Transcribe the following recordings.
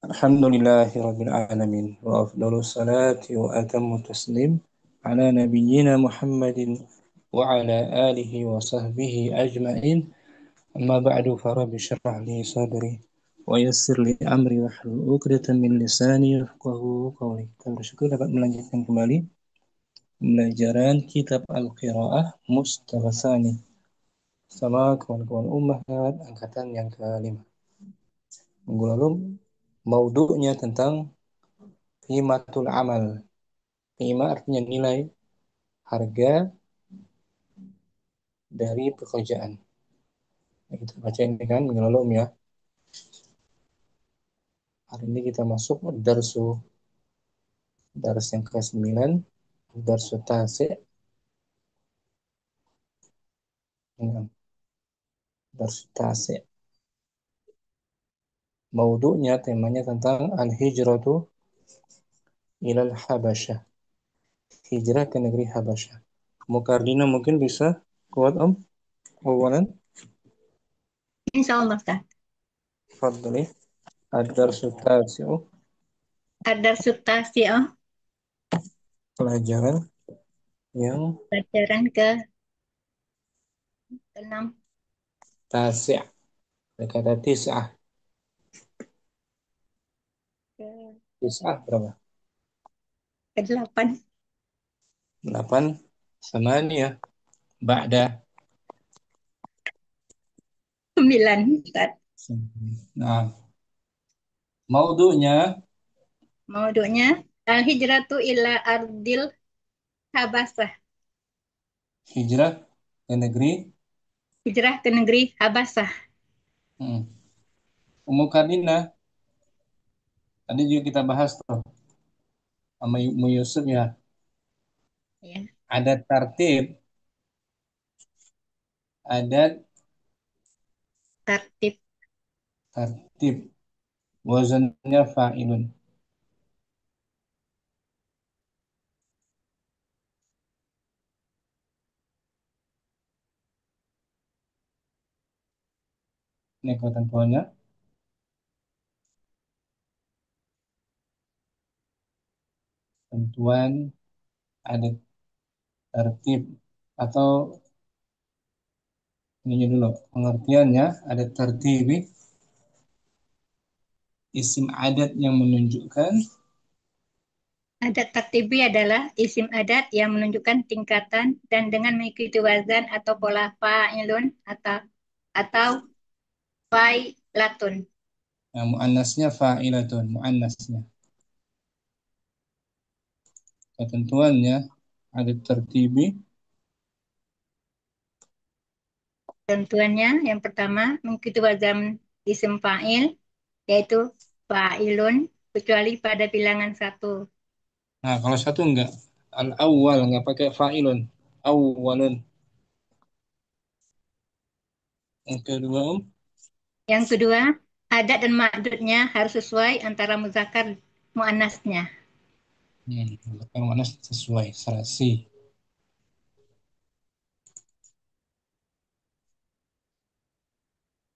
الحمد لله رب العالمين وأفضل الصلاة وأتم التسليم على نبينا محمد وعلى آله وصحبه أجمعين. أما بعد فرب اشرح لي صدري ويسر لي أمري واحلل عقدة من لساني يفقهوا قولي. Kita bersyukur dapat melanjutkan kembali pembelajaran kitab Al-Qiraah Mustalah Tsani sama kawan-kawan Ummahat angkatan yang kelima. Minggu lalu maudhu'nya tentang qimatul amal. Qima artinya nilai, harga dari pekerjaan. Nah, kita baca ini kan minggu lalu ya. Hari ini kita masuk dars yang ke-9, darsu tasi, darsu tasi. Maudu'nya temanya tentang al-hijratu ilal Habasyah. Hijrah ke negeri Habasyah. Mukardina mungkin bisa kuat Om? Awalan, Insya Allah, Ustaz. fadli. Ad-darsu tasi'u, Ada substansi pelajaran yang pelajaran ke-6, tasi'. Kata tis'ah. Tis'ah berapa? ke-8, 8 8 ba'da. 9, Ustaz. Nah, maudu'nya Maudunya Al-Hijratu ila Ardil Habasah. hijrah ke negeri. Hijrah ke negeri Habasah. Ummu Karina tadi juga kita bahas tuh sama Mu Yusuf ya. Ya, Ada tartib, ada tertib tartib, wazannya fa'ilun. Ini ketentuannya. Tentuan ada tertib atau ini dulu pengertiannya ada tertibi isim adat yang menunjukkan adat tertibi adalah isim adat yang menunjukkan tingkatan dan dengan mengikuti wazan atau pola fa'ilun atau fa'ilatun. muannasnya fa'ilatun, muannasnya. Ketentuannya ada tertibi. Tentuannya yang pertama mengikuti wazan isim fa'il yaitu fa'ilun kecuali pada bilangan satu. Nah, kalau satu enggak, al-awwal enggak pakai fa'ilun, awwalun. Yang kedua, Yang kedua, adat dan ma'dudnya harus sesuai antara muzakkar muannasnya. bukan mana sesuai serasi.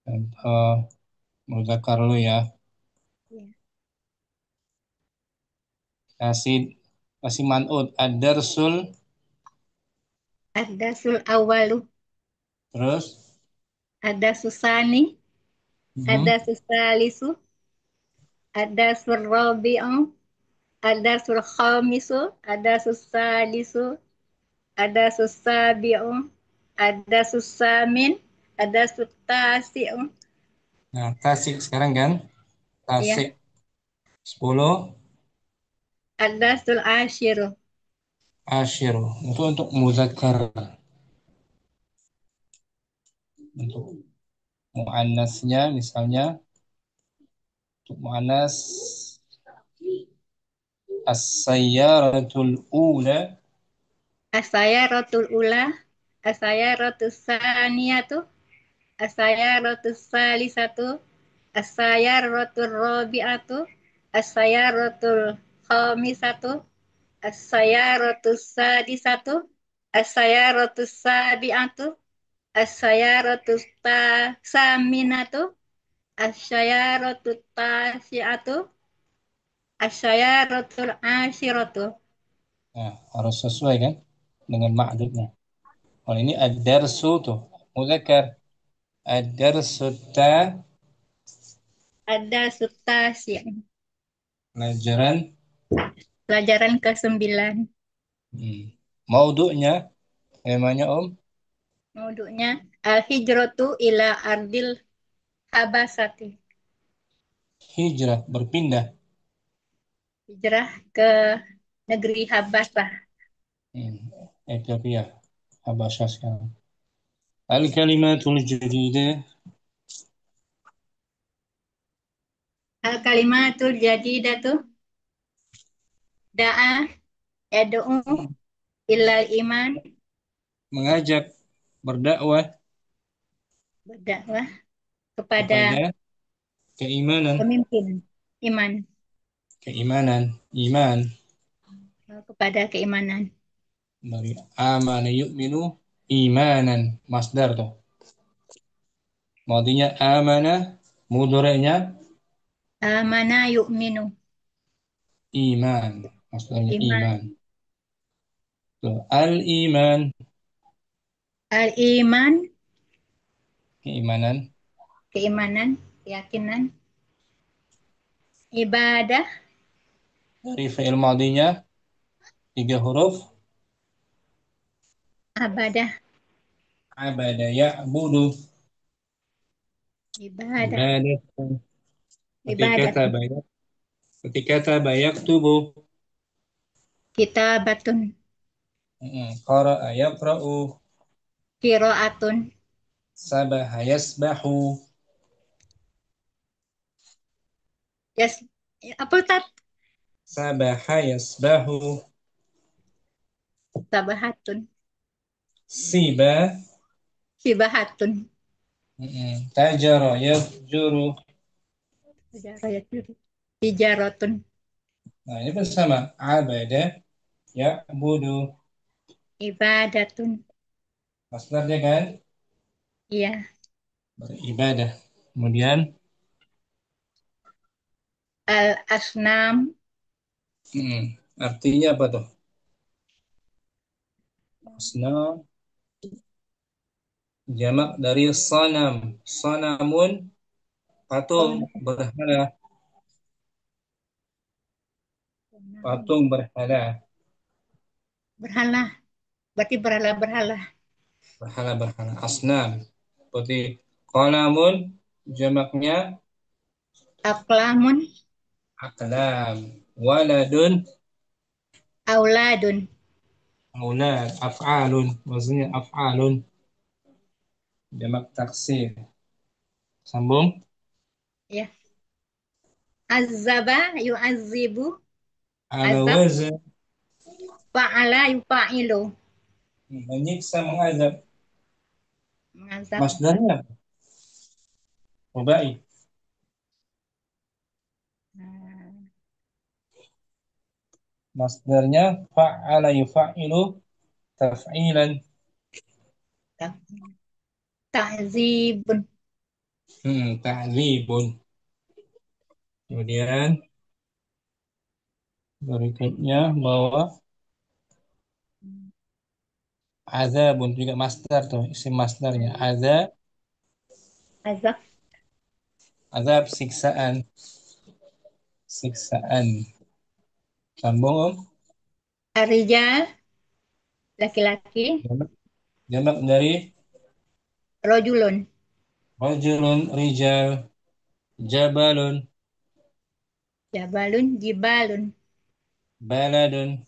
Contoh muzakkar lu ya. Ya. Kasih kasih man'ut ad-darsul, Ada sul awalu, terus ada susani, ada mhm. susalisu, ada sul rabi'u, ada sul khamisu, ada susalisu, ada susabi'u, ada susamin, ada sutasi'u. Nah, tasik sekarang kan? Ya, Tasik 10 ada sul ashiru. asyir. Itu untuk muzakkar. Untuk muannasnya misalnya untuk muannas as-sayyaratul ula. Asayaratul ula, asayaratus saniyatu, asayaratus salisatu, asayaratul rabi'atu, asayaratul khamisatu, asayaratus sadisatu, asayaratus sabi'atu, asayaratus saminatu, Asyayaratu tasiatu. Asyayaratul asyiratu. Nah, harus sesuai kan dengan ma'dudnya. Kalau ini ad-darsu tuh, muzakkar. Ad-darsu ta, Ada sutasi. pelajaran. Pelajaran ke-9. Hmm. Maudu'nya, temanya Om, Maudunya al-hijratu ila ardil habasati. hijrah, berpindah. Hijrah ke negeri Habasah. Hmm. Ethiopia, Habasyah sekarang. Al-kalimatul jadida, Al-kalimatul jadidatu da'a yad'u ilal iman, mengajak, berdakwah berdakwah kepada kepada keimanan, pemimpin iman, keimanan, iman. kepada keimanan. Dari amana yu'minu, imanan, masdar tuh. Madinya amana, mudhari'nya Amana yu'minu, iman, masdarnya iman. iman. Tuh, al-iman, Al-iman, keimanan. keimanan, keyakinan. Ibadah, Dari fi'il madinya 3 huruf, abadah, abada ya'budu, ibadah, ibadah. Ketika ibadah. tabayak, ketika tabayak tubuh, Kitabatun, qara'a yaqra'u, kiroatun, sabaha yasbahu, yas, apa tat? sabaha yasbahu, Sabahatun, siba, sibahatun. tajara yafjuru. Hijaratun, Nah, ini pun sama. Abada ya'budu. ibadatun. Masdarnya kan Iya. beribadah. Kemudian Al-asnam, hmm, artinya apa tuh? Asnam jamak dari sanam. Sanamun patung oh, berhala. Patung berhala. berhala. Berarti berhala-berhala. Berhala. Asnam. Seperti qalamun jamaknya Aklamun, aklam. Waladun auladun. aulad. Af'alun. Maksudnya af'alun. Jamak taksir. Sambung. Ya. Azaba yu'azzibu, Ala azab, wazn fa'ala yufa'ilu. menyiksa mengazab. Mengazab. Masdarnya rubai. Nah, Masdarnya fa'ala yufa'ilu taf'ilan. ta'zibun. Ta'zibun. Kemudian berikutnya bahwa azabun juga masdar tuh, isim masdarnya. Azab, Azab. azab siksaan. Siksaan. Sambung Om. Arijal, laki-laki. Jamak, jamak dari Rojulun, rajulun, rijal, jabalun, jabalun, jibalun. baladun,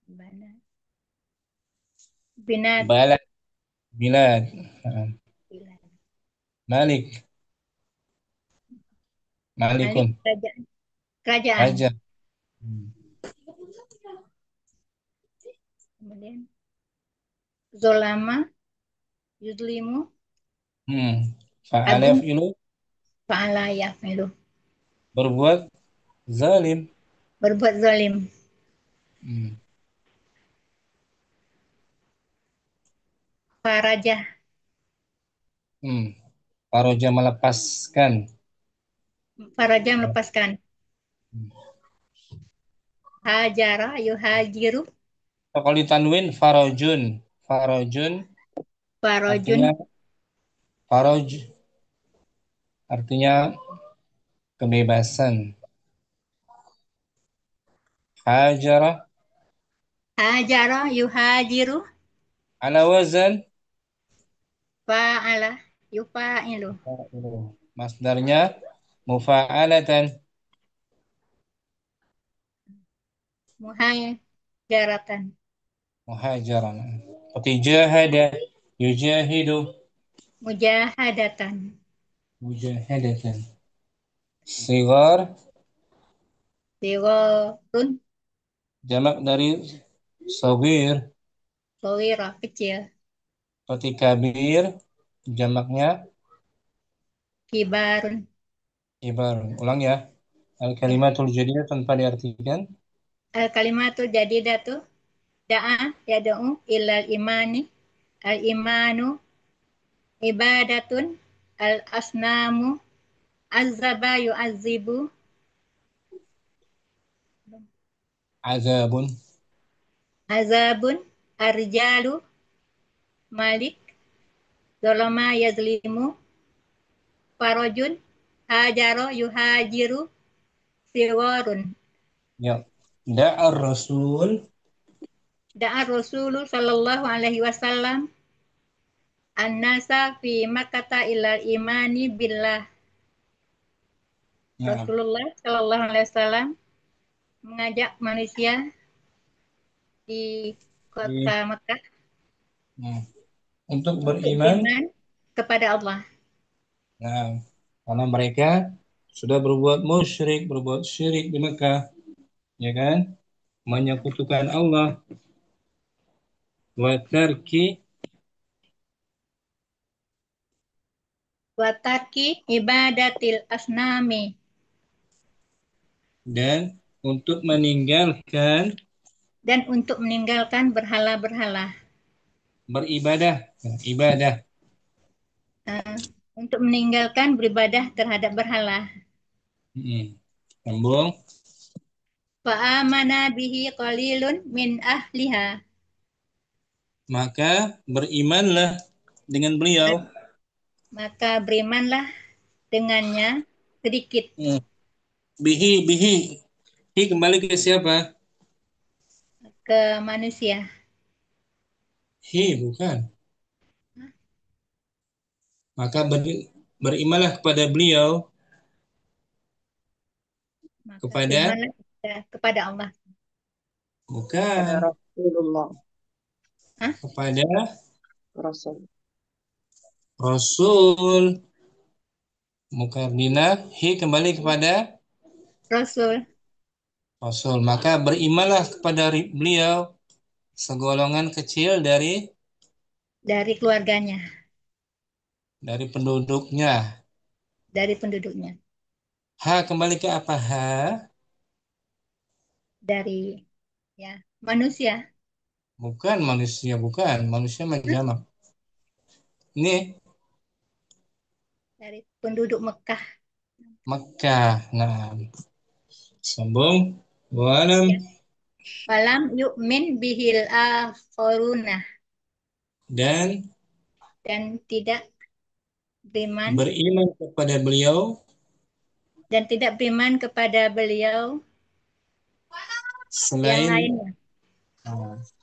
Bana. Binat. balad, bilad. Bilad. Malik, Malik, malikun, kerajaan. Kerajaan. raja. Hmm. Kemudian zolama, yudlimu, Fa'ala adun, fi'lu fa'ala yaf'ilu. berbuat zalim. Berbuat zalim. Hmm. Farajah, Hmm. Faraja melepaskan. Faraja melepaskan. Hajara yuhajiru. Kalau ditanwin farajun. Farajun Farajun. artinya faraj artinya kebebasan. Hajara Hajara yuhajiru. ala wazan Fa'ala yufa'ilu. masdarnya mufa'alatan. Muhajaratan. Muhajaran. Seperti jahada, yujahidu, Mujahadatan. mujahadatan. Sigar, Siwarun. jamak dari sogir. Sawira. Kecil. Seperti kabir, jamaknya Kibarun. kibar. Ulang ya. Ya. Al-kalimatul jadiyah tanpa diartikan. Al kalimatul jadidatu. Da'a yad'u ilal imani. Al imanu ibadatun. Al asnamu azaba yu'azibu. Azabun, Azabun. Arjalu. Malik. Zolama yazlimu. Farojun. Hajaro yuhajiru. Siwarun. ya. Da'ar rasul, Da'a Rasulullah sallallahu alaihi wasallam an-nasa fi Makkata ilal imani billah. ya. Rasulullah sallallahu alaihi wasallam mengajak manusia di kota Di- Mekah Nah, untuk untuk beriman, beriman kepada Allah. nah, karena mereka sudah berbuat musyrik, berbuat syirik di Mekah, ya kan? Menyekutukan Allah, wa tarki Wa tarki ibadatil asnami dan untuk meninggalkan dan untuk meninggalkan berhala-berhala. beribadah, nah, ibadah. Eh, untuk meninggalkan beribadah terhadap berhala. Sambung. Fa'amana bihi qalilun min ahliha. Maka berimanlah dengan beliau. Maka berimanlah dengannya sedikit. Hmm. Bihi, bihi. Hi kembali ke siapa? Ke manusia. Hi, bukan. Maka berimanlah kepada beliau, Maka kepada berimanlah kepada Allah. Pada bukan, Rasulullah. Hah? kepada Rasul. Rasul. Mukardina, hi kembali kepada Rasul Rasul. Maka berimanlah kepada beliau segolongan kecil dari keluarganya, dari penduduknya. dari penduduknya, Ha kembali ke apa ha? dari ya manusia, Bukan manusia, bukan manusia Hah? menjamak. Ini Dari penduduk Mekah. Mekah. Nah, sambung. Walam Ya. Falam yu'min bihil akharuna dan dan tidak beriman beriman kepada beliau kepada beliau yang selain lainnya.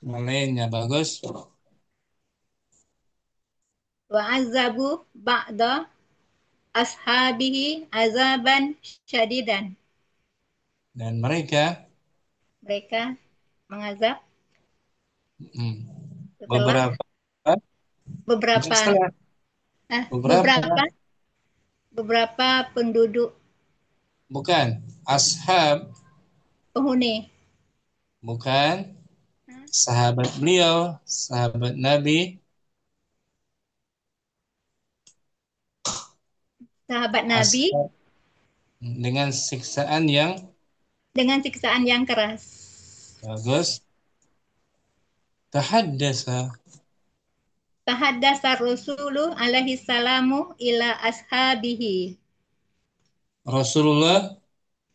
yang lainnya. Bagus. Wa azabu ba'da ashabihi azaban syadidan. Dan mereka Mereka mengazab hmm, setelah beberapa bukan beberapa setelah beberapa beberapa beberapa penduduk bukan ashab penghuni. bukan sahabat beliau, sahabat Nabi Sahabat Nabi ashab dengan siksaan yang dengan siksaan yang keras. bagus. Tahaddasa Tahaddasa Rasulu alaihi salamu ila ashabihi. Rasulullah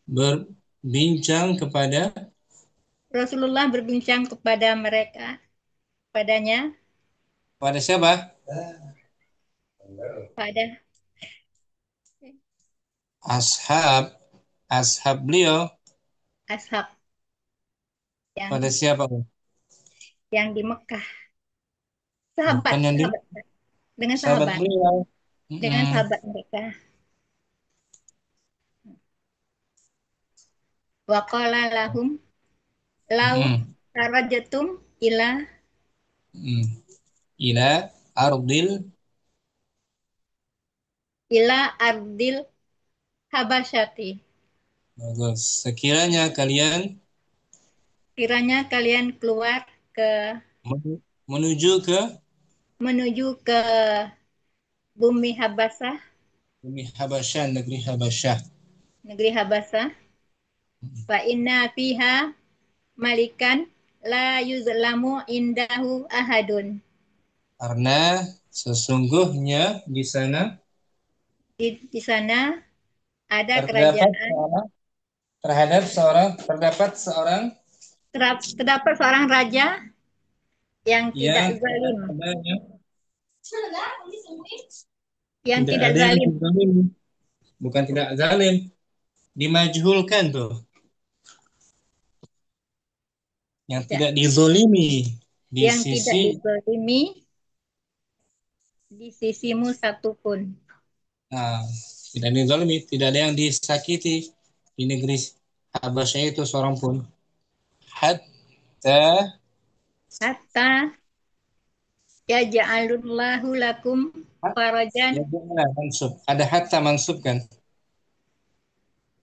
berbincang Rasulullah berbincang kepada mereka, padanya, pada siapa? pada Ashab, ashab beliau ashab pada yang siapa? di Mekah. Bukan yang di Sahabat dengan sahabat beliau. dengan Mm-mm. sahabat mereka. Wa qala lahum lau Mm-mm. tarajatum ila Mm. Ila ardil ardil habasyati. bagus. Sekiranya kalian Kiranya kalian keluar ke menuju ke menuju ke bumi Habasah, bumi Habasyah, negeri Habasyah. negeri Habasah. Fa inna fiha malikan la yuzlamu indahu ahadun. Karena sesungguhnya di sana Di sana ada terdapat kerajaan, seorang terdapat seorang terdapat seorang raja yang tidak yang tidak zalim, ada yang yang tidak tidak ada yang zalim, zalim, bukan tidak zalim, dimajhulkan tuh, yang tidak tidak dizolimi di yang tidak sisi. dizalimi di sisimu satupun. Nah, tidak dizalimi, tidak ada yang disakiti di negeri Habasyah itu seorang pun. Hatta Hatta ya ja'alullahu lakum farajan, ya janganlah mansub. Ada hatta mansub kan?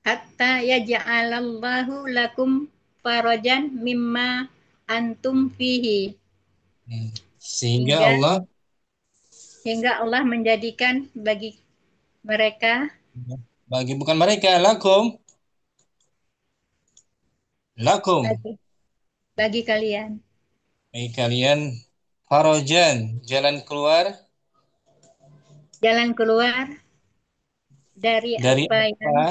hatta ya ja'alallahu lakum farajan mimma antum fihi. Hmm. Sehingga hingga Allah hingga Allah menjadikan bagi mereka, bagi bukan mereka lakum bagi, bagi kalian bagi kalian farajan jalan keluar jalan keluar dari dari apa yang apa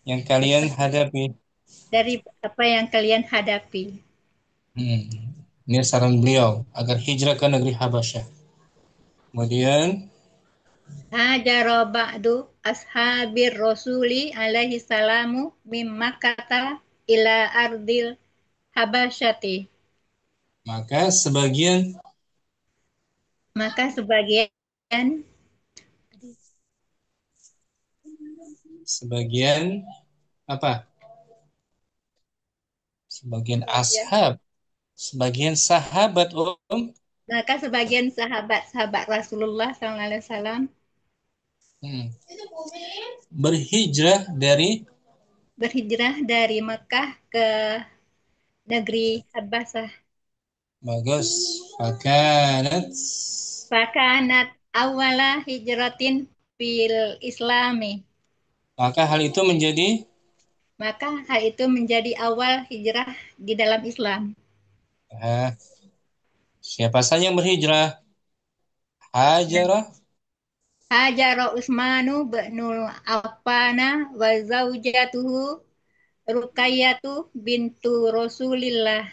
yang kalian hadapi. hadapi. Hmm. Ini saran beliau agar hijrah ke negeri Habasyah. Kemudian Hajaro ba'du ashabir rasuli alaihi salamu mimma kata ila ardil habasyati. maka Maka sebagian apa? Sebagian sebagian ashab, sebagian sahabat sebagian sahabat-sahabat Rasulullah SAW hmm, berhijrah dari berhijrah dari Mekah ke negeri Habasah. bagus fakanat Fakanat awala hijratin fil islami. maka hal itu menjadi Maka hal itu menjadi awal hijrah di dalam Islam. ah, siapa saja yang berhijrah? Hajarah Hajara Utsmanu bin Affana wa zaujatuhu Ruqayyatu bintu Rasulillah.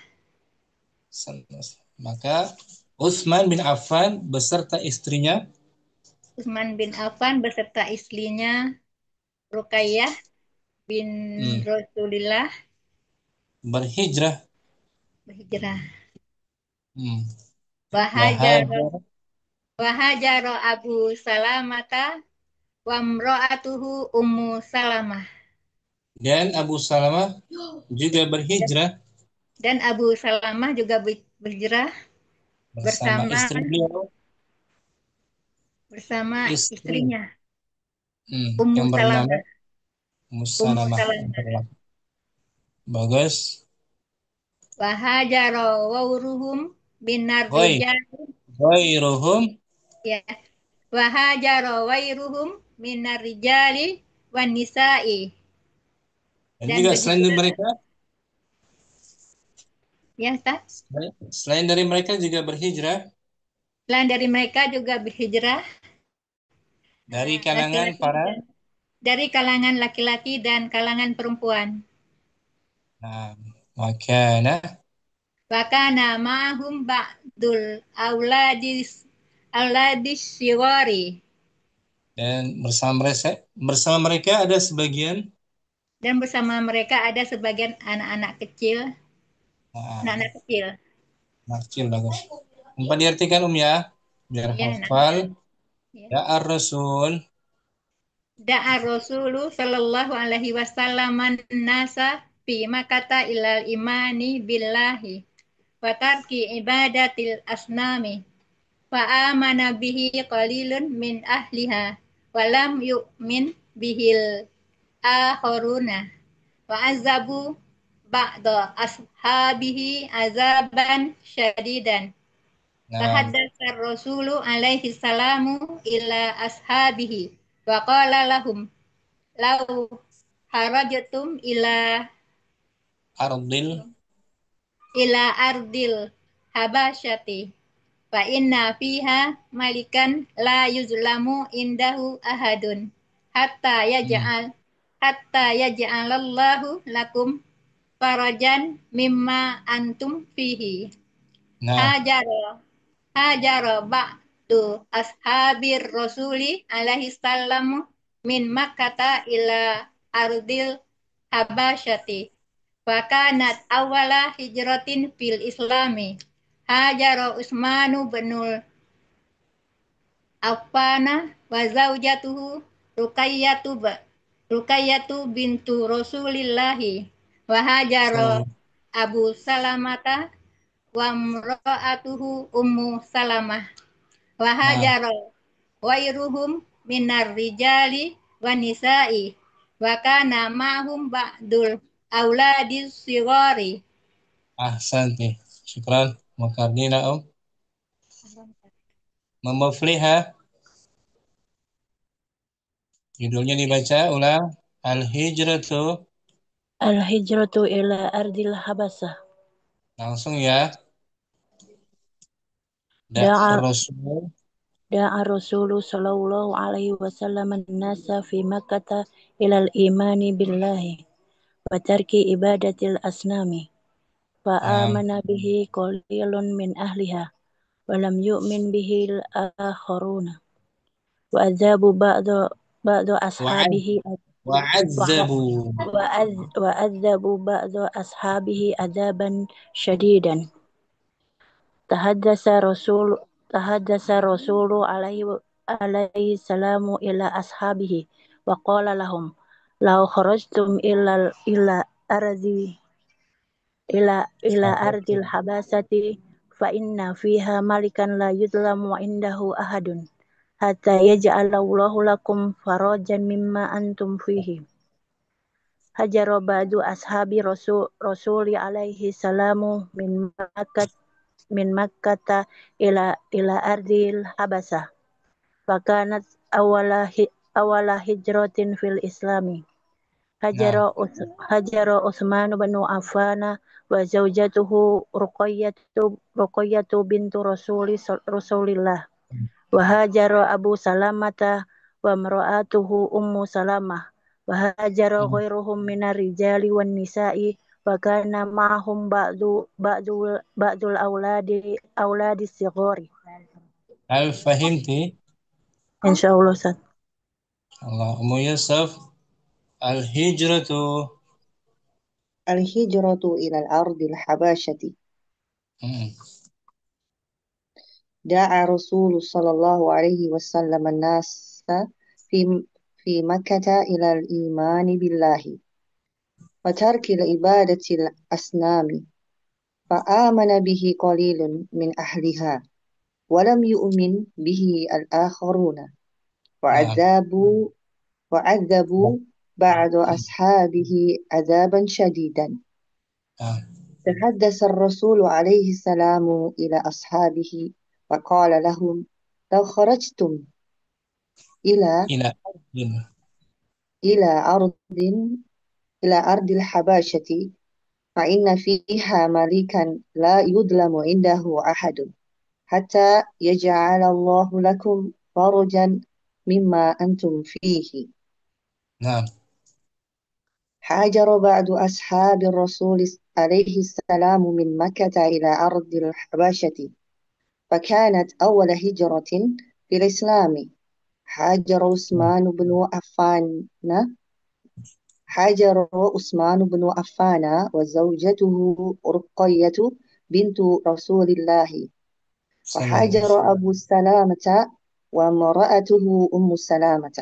maka Utsman bin Affan beserta istrinya Utsman bin Affan beserta istrinya Ruqayyah bin hmm, Rasulillah berhijrah berhijrah. hmm, Wahajaro Wahajar Wahajaro Abu Salamata wa mra'atuhu Ummu Salamah. dan Abu Salamah juga berhijrah Dan Abu Salamah juga berhijrah bersama bersama istri beliau bersama istri istrinya yang Ummu bernama Salamah. Ummu Musalamah. Salamah. Bagus. Wahajaro wauruhum binar Hoi, rijal, hoi rohum ya. Wahajaro wairuhum minar rijali wan nisa'i. dan Dan juga selain dari berhijrah, mereka, ya, tak? selain dari mereka juga berhijrah Selain dari mereka juga berhijrah Dari kalangan laki-laki para dari kalangan laki-laki dan kalangan perempuan. nah, wakana Wa kana ma'hum ba'dul auladis siwari. dan bersama mereka ada sebagian Dan bersama mereka ada sebagian anak-anak kecil, nah, anak-anak kecil. kecil bagus. Empat diartikan ya, biar Ya, hafal. ya. Ya ar-rasul Da'a Rasulu sallallahu alaihi wasallam nasa fi makata ilal imani billahi wa tarki ibadatil asnami fa amana bihi qalilun min ahliha wa lam yu'min bihil akharuna wa azabu ba'da ashabihi azaban syadidan. nah Tahaddatsa Rasulu alaihi salamu ila ashabihi wa qala lahum law harajatum ardil ila ardil habasyati fa inna fiha malikan la yuzlamu indahu ahadun hatta hmm, yaj'al hatta yaj'alallahu lakum farajan mimma antum fihi. nah Hajaro Hajaro ba'du ashabir rasuli alaihi salamu min makkata ila ardil habasyati wa kanat awala hijratin fil islami. Hajaro Usmanu binul Affana wa zaujatuhu Ruqayyatu Ruqayyatu bintu Rasulillahi wa hajaro salam Abu Salamata wa mra'atuhu Ummu Salamah wa nah hajaro wairuhum minar rijali wa nisa'i wa kana ma'hum ba'dul auladis sigari. ahsanti syukran makardina memufliha judulnya dibaca ulang al-hijratu Al-hijratu ila ardil habasah. langsung ya Da'a rasul da'a Rasulu sallallahu alaihi wasallam an-nasa fi Makkah ilal imani billahi wa tarki ibadatil asnami. Fa nah, amana bihi qalilun min ahliha wa lam yu'min bihi al-akharuna. Wa azabu ba'du wa'ad ashabihi wa'adzabu wa azabu ba'du ashabihi azaban syadidan. Tahaddasa Rasulu alaihi salamu ila ashabihi wa qala lahum law kharajtum ila ardi ila ardil habasati fa inna fiha malikan la yudlamu indahu ahadun hatta yaj'alallahu lakum farajan mimma antum fihi. Hajara ba'du ashabi rasuli alaihi salamu min Makkata ila ardil habasah fakanat awala hijratin fil islami. nah Hajara Utsman bin Affan wa zaujatuhu Ruqayyatu bintu Rasulillah wa hajara Abu Salamata wa mar'atuhu Ummu Salamah wa hajara ghairuhum minar rijali wan nisa'i wa kana ma'hum ba'dul auladi sighari. hal fahimti Insyaallah Ustaz. Allah Yusuf al-hijratu الهجرة إلى الأرض الحبشة. hmm, دعا رسول صلى الله عليه وسلم الناس في في مكة إلى الإيمان بالله وترك العبادة الأصنام فآمن به قليل من أهلها ولم يؤمن به الآخرون nah وعذبوا وعذبوا بعض أصحابه عذابا شديدا. nah تحدث الرسول عليه السلام إلى أصحابه وقال لهم لو خرجتم إلى ila إلى أرض إلى أرض الحبشة فإن فيها ملكا لا يظلم عنده أحد حتى يجعل الله لكم فرجا مما أنتم فيه. نعم. هاجر بعض أصحاب الرسول عليه السلام من مكة إلى أرض الحبشة، فكانت أول هجرة في الإسلام. هاجر عثمان بن عفان وزوجته رقية بنت رسول الله، صلى الله عليه وسلم. وهاجر أبو سلامة وامرأته أم سلامة،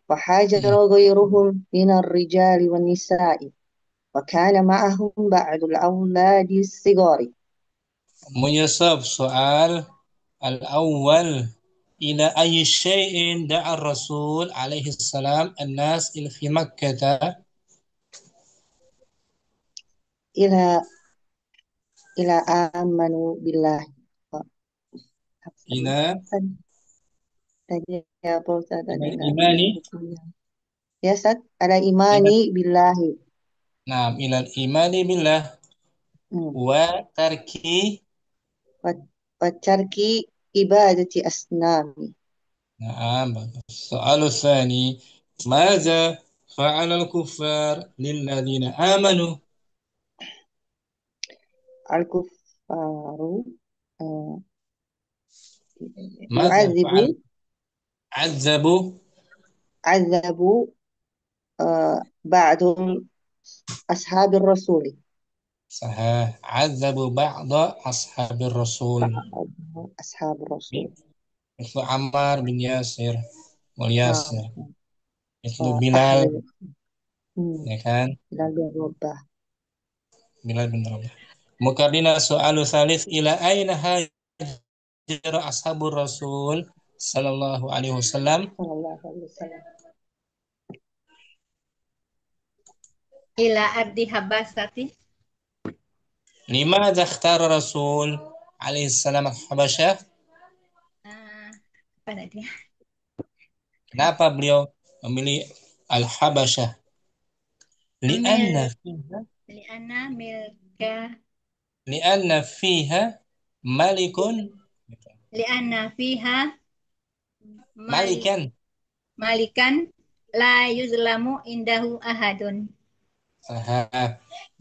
وهاجر غيرهم من الرجال والنساء، وكان معهم بعض الأولاد الصغار. ميسب سؤال الأول، إلى أي شيء دعا الرسول عليه السلام الناس في مكة؟ إلى آمنوا بالله. إلى Tadi apa Ustaz tadi nggak الإيمان. bukunya. Ya Ustaz, ada إلى imani billahi. نعم، إلى الإيمان بالله Hmm. وترك Watarki ibadati asnami. نعم. السؤال الثاني، ماذا فعل الكفار للذين آمنوا؟ Al-kuffaru uh, ماذا yu'adzibu فعل؟ عذبوا. azabu ba'dul ashabir rasuli. صحيح، عذبوا بعض أصحاب الرسول Ba'du ashabir rasul. مثل عمار بن ياسر Nah, والياسر، مثل ahli بلال، ya kan? Bilal bin Rabah. بلال بن رباح. مكررين السؤال الثالث، إلى أين هاجر أصحاب الرسول صلى الله عليه وسلم؟ Sallallahu alaihi wasallam. Ila ardi habasati. لماذا اختار الرسول عليه السلام الحبشة؟ Apa tadi? Kenapa beliau memilih Al-Habasyah? Mil لأن فيها liana milka لأن فيها ملك liana fiha malik ملكا. malikan la yuzlamu indahu ahadun.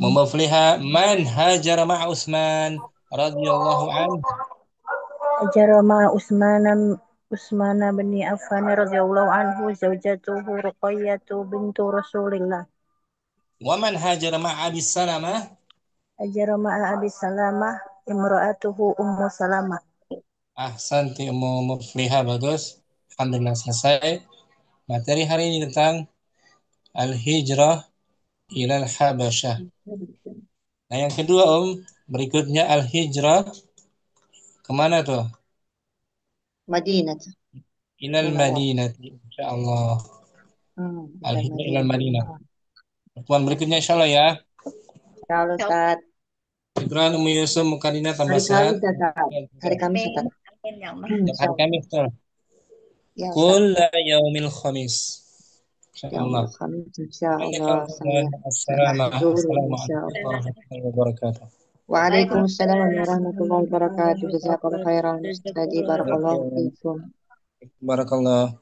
ومفلها من هاجر مع عثمان رضي الله عنه؟ Hajara ma'a Usman bin Affan radhiyallahu anhu zaujatuhu Ruqayyatu bintu Rasulillah. ومن هاجر مع أبي سلمة؟ Hajara ma'a Abi Salamah imra'atuhu Ummu Salamah. Ahsanti Ummu Mufliha, bagus. Alhamdulillah, selesai. Materi hari ini tentang Al-Hijrah ilal Habasyah. Nah, yang kedua berikutnya Al-Hijrah kemana tuh? Madinah. Ilal Madinah, insyaallah. Al-Hijrah ilal Madinah. Pertemuan berikutnya insyaallah ya. Kalau Ustaz. Syukran Ummu Yusuf, Mukadinah, tambah Hari sehat. Kamis Ustaz. Hari Kamis Amin. Ustaz. Amin ya Allah. Hari Kamis tuh. Ya Ustaz. Kulla yaumil khamis. Yaumul Insyaallah. Khamis insyaallah saya Assalamualaikum insyaallah. warahmatullahi wabarakatuh. Waalaikumsalam warahmatullahi wabarakatuh. Jazakallahu khairan Ustaz. Barakallahu fiikum. Barakallah.